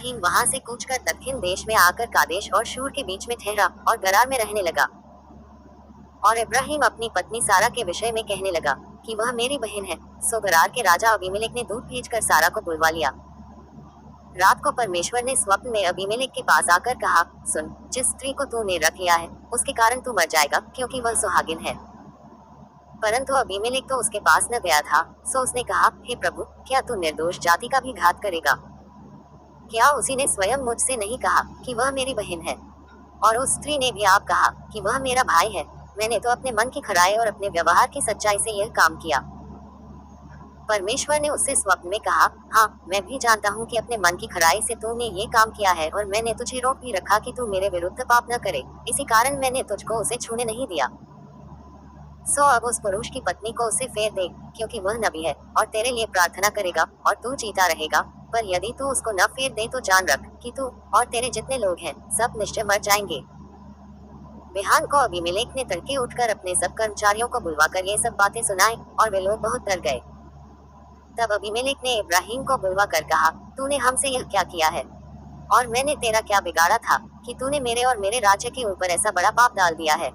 इब्राहिम वहां से कूचकर दक्षिण देश में आकर कादेश और शूर के बीच में ठहरा और गरार में रहने लगा। और इब्राहिम अपनी पत्नी सारा के विषय में कहने लगा कि वह मेरी बहन है। सो गरार के राजा अबीमेलेक ने दूत भेजकर सारा को बुलवा लिया। रात को परमेश्वर ने स्वप्न में अबीमेलेक के पास आकर कहा, सुन, जिस स्त्री को तूने रख लिया है उसके कारण तू मर जाएगा, क्योंकि वह सुहागिन है। परंतु अबीमेलेक तो उसके पास न गया था। सो उसने कहा, हे प्रभु, क्या तू निर्दोष जाति का भी घात करेगा? क्या उसी ने स्वयं मुझसे नहीं कहा कि वह मेरी बहन है? और उस स्त्री ने भी आप कहा कि वह मेरा भाई है। मैंने तो अपने मन की खराई और अपने व्यवहार की सच्चाई से यह काम किया। परमेश्वर ने उससे स्वप्न में कहा, हाँ, मैं भी जानता हूँ कि अपने मन की खराई से तूने ये काम किया है, और मैंने तुझे रोक भी रखा कि तू मेरे विरुद्ध पाप न करे। इसी कारण मैंने तुझको उसे छूने नहीं दिया। सो अब उस पुरुष की पत्नी को उसे फेर दे, क्योंकि वह नबी है और तेरे लिए प्रार्थना करेगा और तू जीता रहेगा। पर यदि तू उसको न फेर दे तो जान रख कि तू और तेरे जितने लोग हैं सब निश्चय मर जाएंगे। बिहान को अबीमेलेक ने तड़के उठकर अपने सब कर्मचारियों को बुलवाकर ये सब बातें सुनाई, और वे लोग बहुत डर गए। तब अबीमेलेक ने इब्राहिम को बुलवा कर कहा, तूने हमसे यह क्या किया है? और मैंने तेरा क्या बिगाड़ा था कि तूने मेरे और मेरे राज्य के ऊपर ऐसा बड़ा पाप डाल दिया है?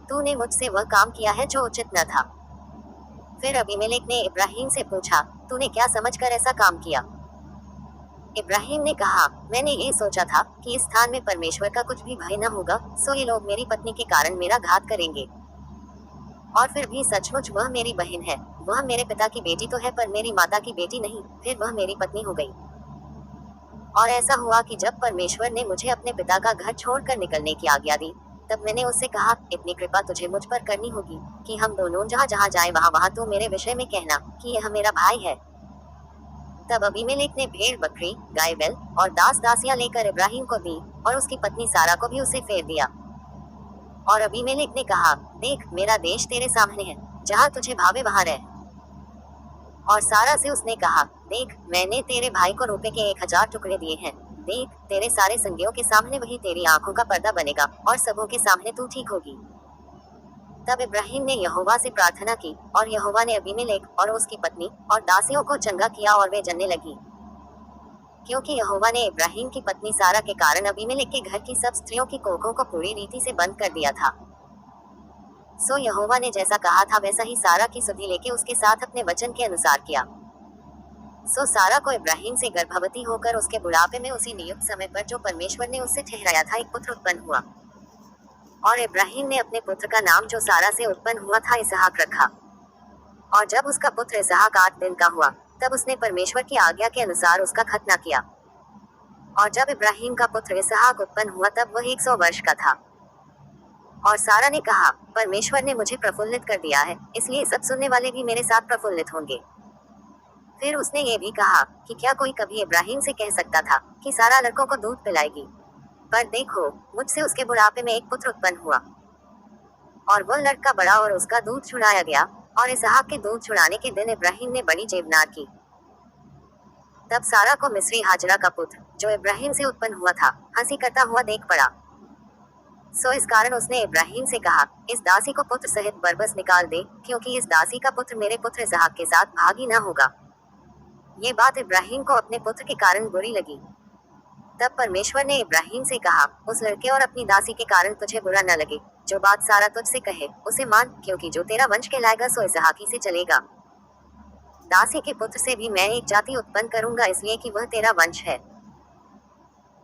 तूने मुझसे वह काम किया है जो उचित न था। फिर अबीमेलेक ने इब्राहिम से पूछा, तूने क्या समझकर ऐसा काम किया? इब्राहिम ने कहा, मैंने ये सोचा था कि इस स्थान में परमेश्वर का कुछ भी भय न होगा, सो ये लोग मेरी पत्नी के कारण मेरा घात करेंगे। और फिर भी सचमुच वह मेरी बहन है। वह मेरे पिता की बेटी तो है, पर मेरी माता की बेटी नहीं। फिर वह मेरी पत्नी हो गई। और ऐसा हुआ कि जब परमेश्वर ने मुझे अपने पिता का घर छोड़कर निकलने की आज्ञा दी, तब मैंने उससे कहा, इतनी कृपा तुझे मुझ पर करनी होगी कि हम दोनों जहाँ जहाँ जाएं वहाँ वहाँ तू मेरे विषय में कहना कि यह मेरा भाई है। तब अबीमेलेक ने भेड़ बकरी, गाय बैल और दास दासियां लेकर इब्राहिम को दी, और उसकी पत्नी सारा को भी उसे फेर दिया। और अबीमेलेक ने कहा, देख, मेरा देश तेरे सामने है, जहाँ तुझे भावे वहाँ रह। और सारा से उसने कहा, देख, मैंने तेरे भाई को रुपए के 1000 टुकड़े दिए हैं। देख, तेरे सारे संगियों के सामने वही तेरी आंखों का पर्दा बनेगा, और सबों के सामने तू ठीक होगी। तब इब्राहिम ने यहोवा से प्रार्थना की, और यहोवा ने अबीमेलेक और उसकी पत्नी और दासियों को चंगा किया, और वे जनने लगी। क्योंकि यहोवा ने इब्राहिम की पत्नी सारा के कारण अबीमेलेक के घर की सब स्त्रियों की कोखों को पूरी रीति से बंद कर दिया था। सो यहोवा ने जैसा कहा था वैसा ही सारा की सुधि लेके उसके साथ अपने वचन के अनुसार किया। सो सारा को इब्राहिम से गर्भवती होकर उसके बुढ़ापे में उसी नियुक्त समय पर जो परमेश्वर ने उससे ठहराया था एक पुत्र उत्पन्न हुआ। और इब्राहिम ने अपने पुत्र का नाम जो सारा से उत्पन्न हुआ था इसहाक रखा। और जब उसका पुत्र इसहाक 8 दिन का हुआ, तब उसने परमेश्वर की आज्ञा के अनुसार उसका खतना किया। और जब इब्राहिम का पुत्र इसहाक उत्पन्न हुआ तब वह 100 वर्ष का था। और सारा ने कहा, परमेश्वर ने मुझे प्रफुल्लित कर दिया है, इसलिए सब सुनने वाले भी मेरे साथ प्रफुल्लित होंगे। फिर उसने ये भी कहा कि क्या कोई कभी इब्राहिम से कह सकता था कि सारा लड़कों को दूध पिलाएगी? पर देखो, मुझसे उसके बुढ़ापे में एक पुत्र उत्पन्न हुआ। और वह लड़का बड़ा और उसका दूध छुड़ाया गया। और इसहाक के दूध छुड़ाने के दिन इब्राहिम ने बड़ी जेबनार की। तब सारा को मिस्री हाजरा का पुत्र जो इब्राहिम से उत्पन्न हुआ था हंसी करता हुआ देख पड़ा। सो इस कारण उसने इब्राहिम से कहा, इस दासी को पुत्र सहित बरबस निकाल दे, क्योंकि इस दासी का पुत्र मेरे पुत्र इसहाक के साथ भागी न होगा। ये बात इब्राहिम को अपने पुत्र के कारण बुरी लगी। तब परमेश्वर ने इब्राहिम से कहा, उस लड़के और अपनी दासी के कारण तुझे बुरा न लगे। जो बात सारा तुझसे कहे उसे मान, क्योंकि जो तेरा वंश कहलाएगा सो इसहाक ही से चलेगा। दासी के पुत्र से भी मैं एक जाति उत्पन्न करूंगा, इसलिए कि वह तेरा वंश है।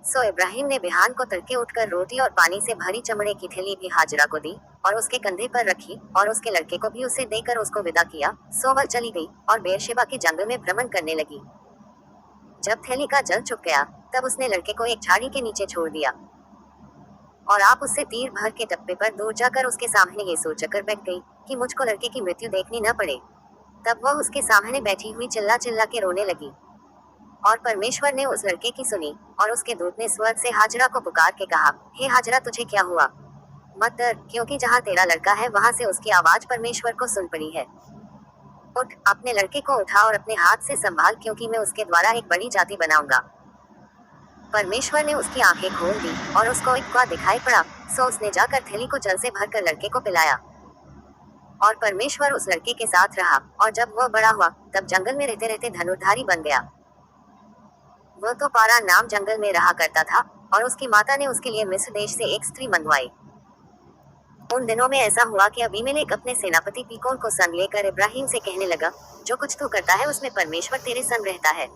सो इब्राहिम ने बिहान को तड़के उठकर रोटी और पानी से भरी चमड़े की थैली भी हाजरा को दी, और उसके कंधे पर रखी, और उसके लड़के को भी उसे देकर उसको विदा किया। सो वह चली गई और बेरशेबा के जंगल में भ्रमण करने लगी। जब थैली का जल चुक गया, तब उसने लड़के को एक झाड़ी के नीचे छोड़ दिया। और आप उससे तीर भर के टप्पे पर दूर जाकर उसके सामने ये सोचकर बैठ गई कि मुझको लड़के की मृत्यु देखनी न पड़े। तब वह उसके सामने बैठी हुई चिल्ला चिल्ला के रोने लगी। और परमेश्वर ने उस लड़के की सुनी, और उसके दूत ने स्वर्ग से हाजरा को पुकार के कहा, हे हाजरा, तुझे क्या हुआ? मत डर, क्योंकि जहाँ तेरा लड़का है वहाँ से उसकी आवाज परमेश्वर को सुन पड़ी है। उठ, अपने लड़के को उठा और अपने हाथ से संभाल, क्योंकि मैं उसके द्वारा एक बड़ी जाति बनाऊंगा। परमेश्वर ने उसकी आंखें खोल दी और उसको एक कुआं दिखाई पड़ा। सो उसने जाकर थैली को जल से भरकर लड़के को पिलाया। और परमेश्वर उस लड़के के साथ रहा, और जब वह बड़ा हुआ तब जंगल में रहते रहते धनुर्धारी बन गया। वो तो पारा नाम जंगल में रहा करता था और उसकी माता ने उसके लिए मिस्र देश से एक स्त्री मंगवाई। उन दिनों में ऐसा हुआ कि अबीमेलेक अपने सेनापति पीकोन को संग लेकर इब्राहिम से कहने लगा, जो कुछ तू करता है उसमें परमेश्वर तेरे संग रहता है।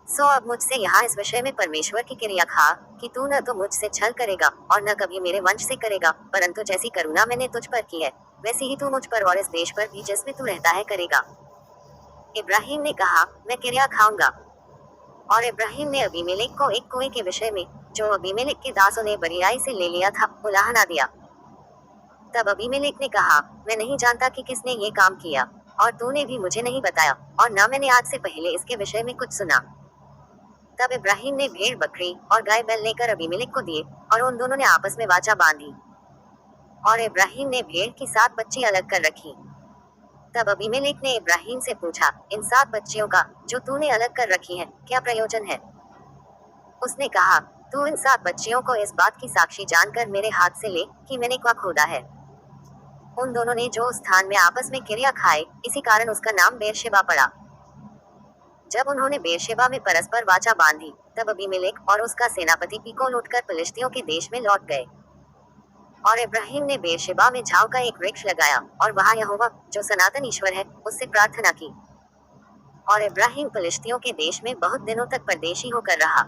सो अब मुझसे यहाँ इस विषय में परमेश्वर की क्रिया खा कि तू न तो मुझसे छल करेगा और न कभी मेरे वंश से करेगा, परंतु जैसी करुणा मैंने तुझ पर की है वैसी ही तू मुझ पर और इस देश पर भी जिसमें तू रहता है करेगा। इब्राहिम ने कहा, मैं क्रिया खाऊंगा। और इब्राहिम ने अबीमेलेक को एक कुएं के विषय में, जो अबीमेलेक के दासों ने बरियाई से ले लिया था, उलाहना दिया। तब अबीमेलेक ने कहा, मैं नहीं जानता कि किसने ये काम किया और तूने भी मुझे नहीं बताया और न मैंने आज से पहले इसके विषय में कुछ सुना। तब इब्राहिम ने भेड़ बकरी और गाय बैल लेकर अबीमेलेक को दिए और उन दोनों ने आपस में वाचा बांधी। और इब्राहिम ने भेड़ की 7 बच्ची अलग कर रखी। तब अबीमेलेक ने इब्राहिम से पूछा, इन 7 बच्चियों का जो तूने अलग कर रखी है क्या प्रयोजन है? उसने कहा, तू इन 7 बच्चियों को इस बात की साक्षी जानकर मेरे हाथ से ले कि मैंने कुआं खोदा है। उन दोनों ने जो स्थान में आपस में क्रिया खाए, इसी कारण उसका नाम बेरशेबा पड़ा। जब उन्होंने बेरशेबा में परस्पर वाचा बांधी, तब अबीमेलेक और उसका सेनापति पीकोन उठकर फिलिस्तियों के देश में लौट गए। और इब्राहिम ने बेरशेबा में झाव का एक वृक्ष लगाया और वहां यहोवा, जो सनातन ईश्वर है, उससे प्रार्थना की। और इब्राहिम फिलिस्तियों के देश में बहुत दिनों तक परदेशी होकर रहा।